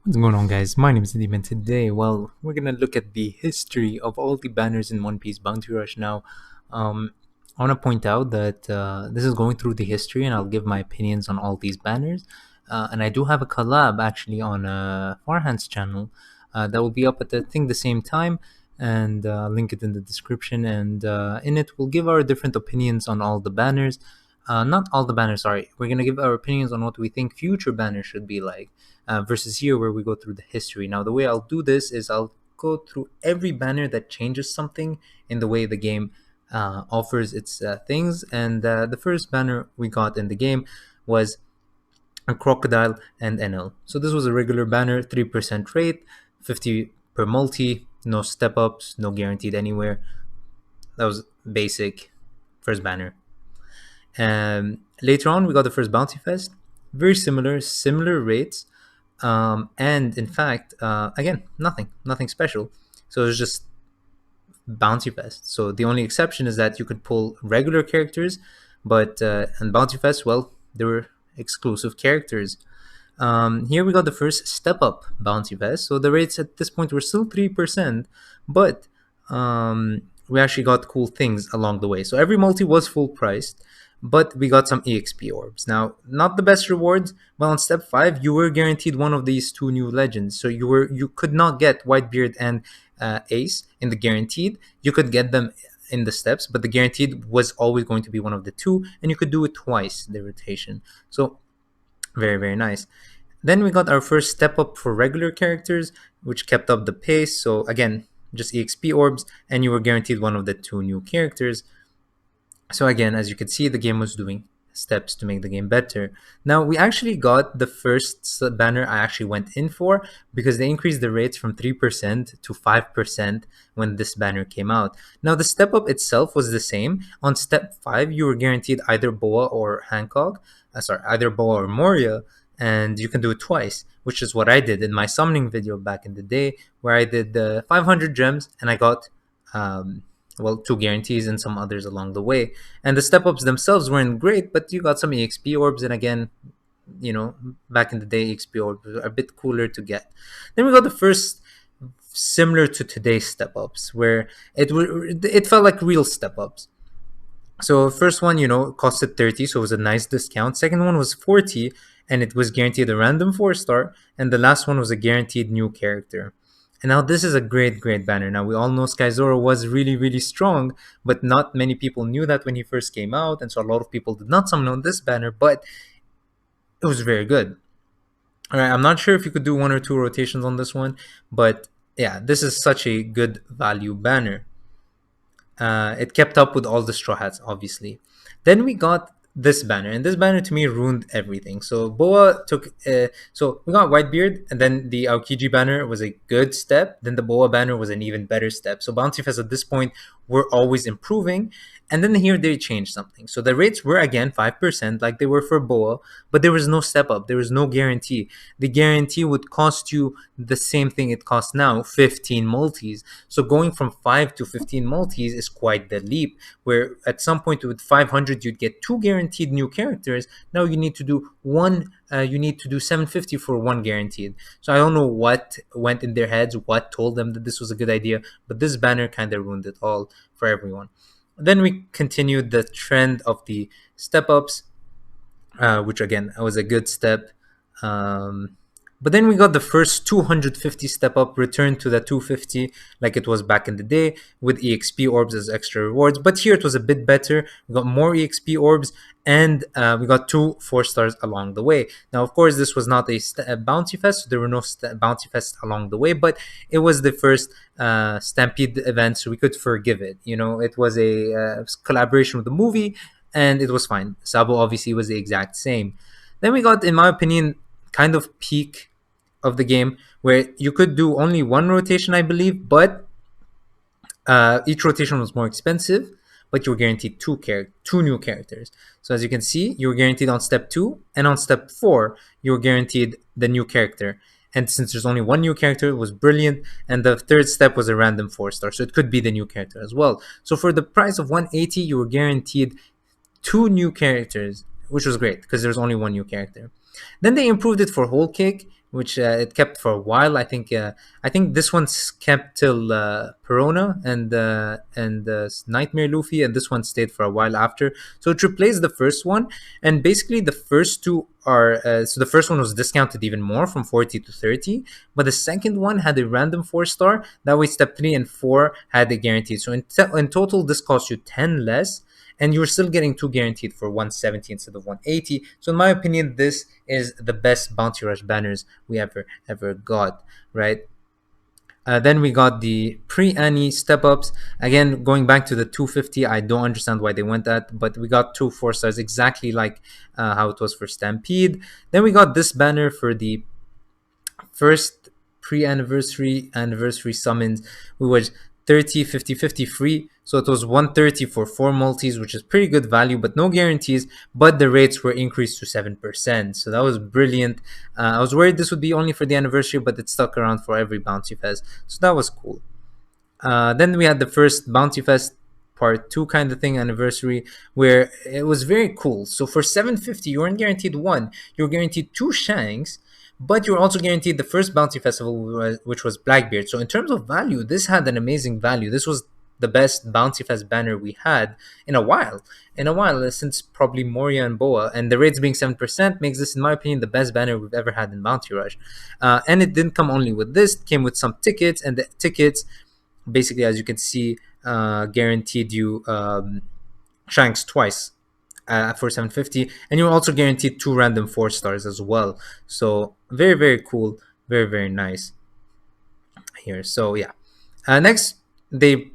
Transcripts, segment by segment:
What's going on, guys? My name is Nadeem, and today, well, we're gonna look at the history of all the banners in One Piece Bounty Rush. Now, I want to point out that this is going through the history, and I'll give my opinions on all these banners. And I do have a collab actually on Farhan's channel that will be up at the same time, and I'll link it in the description. And in it, we'll give our different opinions on all the banners. Not all the banners, sorry. We're gonna give our opinions on what we think future banners should be like versus here where we go through the history. Now, the way I'll do this is I'll go through every banner that changes something in the way the game offers its things. And the first banner we got in the game was a crocodile and NL. So this was a regular banner, 3% rate, 50 per multi, no step ups, no guaranteed anywhere. That was basic first banner. Later on, we got the first Bounty Fest. Very similar rates. And in fact, again, nothing special. So it was just Bounty Fest. So the only exception is that you could pull regular characters, but and Bounty Fest, well, they were exclusive characters. Here we got the first Step Up Bounty Fest. So the rates at this point were still 3%, but we actually got cool things along the way. So every multi was full priced, but we got some EXP orbs. Now, not the best rewards, but on step 5, you were guaranteed one of these two new legends. So you could not get Whitebeard and Ace in the guaranteed. You could get them in the steps, but the guaranteed was always going to be one of the two, and you could do it twice, the rotation. So very, very nice. Then we got our first step up for regular characters, which kept up the pace. So again, just EXP orbs, and you were guaranteed one of the two new characters. So again, as you can see, the game was doing steps to make the game better. Now, we actually got the first banner I actually went in for because they increased the rates from 3% to 5% when this banner came out. Now, the step up itself was the same. On step 5, you were guaranteed either Boa or Hancock, either Boa or Moria, and you can do it twice, which is what I did in my summoning video back in the day, where I did the 500 gems and I got two guarantees and some others along the way. And the step ups themselves weren't great, but you got some EXP orbs. And again, back in the day, EXP orbs were a bit cooler to get. Then we got the first similar to today's step ups, where it felt like real step ups. So first one, costed 30, so it was a nice discount. Second one was 40, and it was guaranteed a random 4-star. And the last one was a guaranteed new character. And now this is a great banner. Now we all know Sky Zoro was really, really strong, but not many people knew that when he first came out, and so a lot of people did not summon on this banner, but it was very good. All right, I'm not sure if you could do 1 or 2 rotations on this one, but yeah, this is such a good value banner. It kept up with all the Straw Hats, obviously. Then we got this banner, and this banner to me ruined everything. So Boa took so we got Whitebeard, and then the Aokiji banner was a good step. Then the Boa banner was an even better step. So Bounty Fest at this point were always improving, and then here they changed something. So the rates were again 5% like they were for Boa, but there was no step up, there was no guarantee. The guarantee would cost you the same thing it costs now, 15 multis. So going from 5 to 15 multis is quite the leap, where at some point with 500 you'd get 2 guaranteed new characters. Now you need to do 750 for 1 guaranteed. So I don't know what went in their heads, what told them that this was a good idea, but this banner kind of ruined it all for everyone. Then we continued the trend of the step ups, which again was a good step. But then we got the first 250 step up, return to the 250 like it was back in the day, with EXP orbs as extra rewards. But here it was a bit better. We got more EXP orbs, and we got 2 4-stars along the way. Now, of course, this was not a Bounty Fest, so there were no Bounty Fests along the way, but it was the first Stampede event, so we could forgive it. It was a collaboration with the movie, and it was fine. Sabo obviously was the exact same. Then we got, in my opinion, kind of peak of the game, where you could do only 1 rotation, I believe, but each rotation was more expensive, but you were guaranteed 2 new characters. So as you can see, you were guaranteed on step 2, and on step 4 you were guaranteed the new character. And since there's only 1 new character, it was brilliant. And the third step was a random 4-star, so it could be the new character as well. So for the price of 180, you were guaranteed 2 new characters, which was great because there's only 1 new character. Then they improved it for Whole Cake, which it kept for a while. I think this one's kept till Perona and Nightmare Luffy, and this one stayed for a while after. So it replaced the first one, and basically the first two are so the first one was discounted even more from 40 to 30, but the second one had a random 4 star. That way, step 3 and 4 had a guaranteed. So in total, this cost you 10 less, and you're still getting 2 guaranteed for 170 instead of 180. So in my opinion, this is the best bounty rush banners we ever got, right? Then we got the pre-Annie step-ups. Again, going back to the 250, I don't understand why they went that, but we got 2 4 stars exactly like how it was for Stampede. Then we got this banner for the first pre-anniversary summons, which was 30 50 50 free. So it was 130 for 4 multis, which is pretty good value, but no guarantees. But the rates were increased to 7%. So that was brilliant. I was worried this would be only for the anniversary, but it stuck around for every Bounty Fest. So that was cool. Then we had the first Bounty Fest part 2 kind of thing anniversary, where it was very cool. So for 750, you weren't guaranteed one, you were guaranteed 2 Shanks, but you're also guaranteed the first Bounty Festival, which was Blackbeard. So in terms of value, this had an amazing value. This was the best Bounty Fest banner we had in a while. Since probably Moria and Boa, and the rates being 7% makes this, in my opinion, the best banner we've ever had in Bounty Rush. And it didn't come only with this; it came with some tickets, and the tickets, basically, as you can see, guaranteed you Shanks twice for 750, and you're also guaranteed 2 random 4 stars as well. So very cool, very nice here. So yeah, next they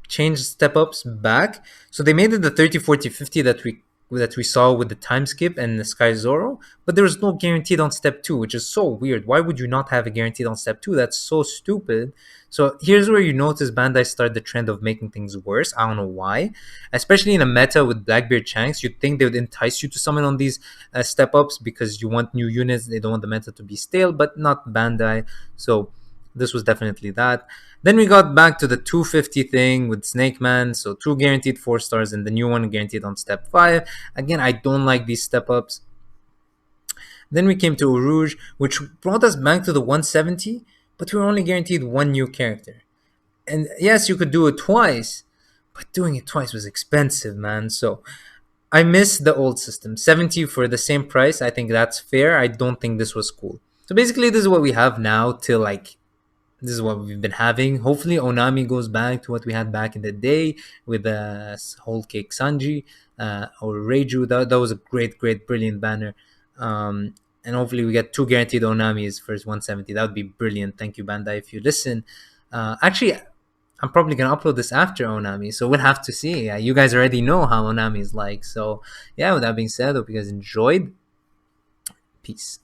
changed step ups back. So they made it the 30 40 50 that we saw with the time skip and the Sky Zoro, but there was no guaranteed on step 2, which is so weird. Why would you not have a guaranteed on step 2? That's so stupid. So here's where you notice Bandai started the trend of making things worse. I don't know why. Especially in a meta with Blackbeard Shanks, you'd think they would entice you to summon on these step ups because you want new units. They don't want the meta to be stale, but not Bandai. So this was definitely that. Then we got back to the 250 thing with Snake Man. So 2 guaranteed 4 stars and the new one guaranteed on step 5. Again, I don't like these step ups. Then we came to Urouge, which brought us back to the 170, but we were only guaranteed 1 new character. And yes, you could do it twice, but doing it twice was expensive, man. So I miss the old system. 70 for the same price, I think that's fair. I don't think this was cool. So basically, this is what we have now till this is what we've been having. Hopefully, Onami goes back to what we had back in the day with Whole Cake Sanji or Reiju. That was a great, brilliant banner. And hopefully, we get 2 guaranteed Onamis for 170. That would be brilliant. Thank you, Bandai, if you listen. Actually, I'm probably going to upload this after Onami, so we'll have to see. You guys already know how Onami is like. So, yeah, with that being said, hope you guys enjoyed. Peace.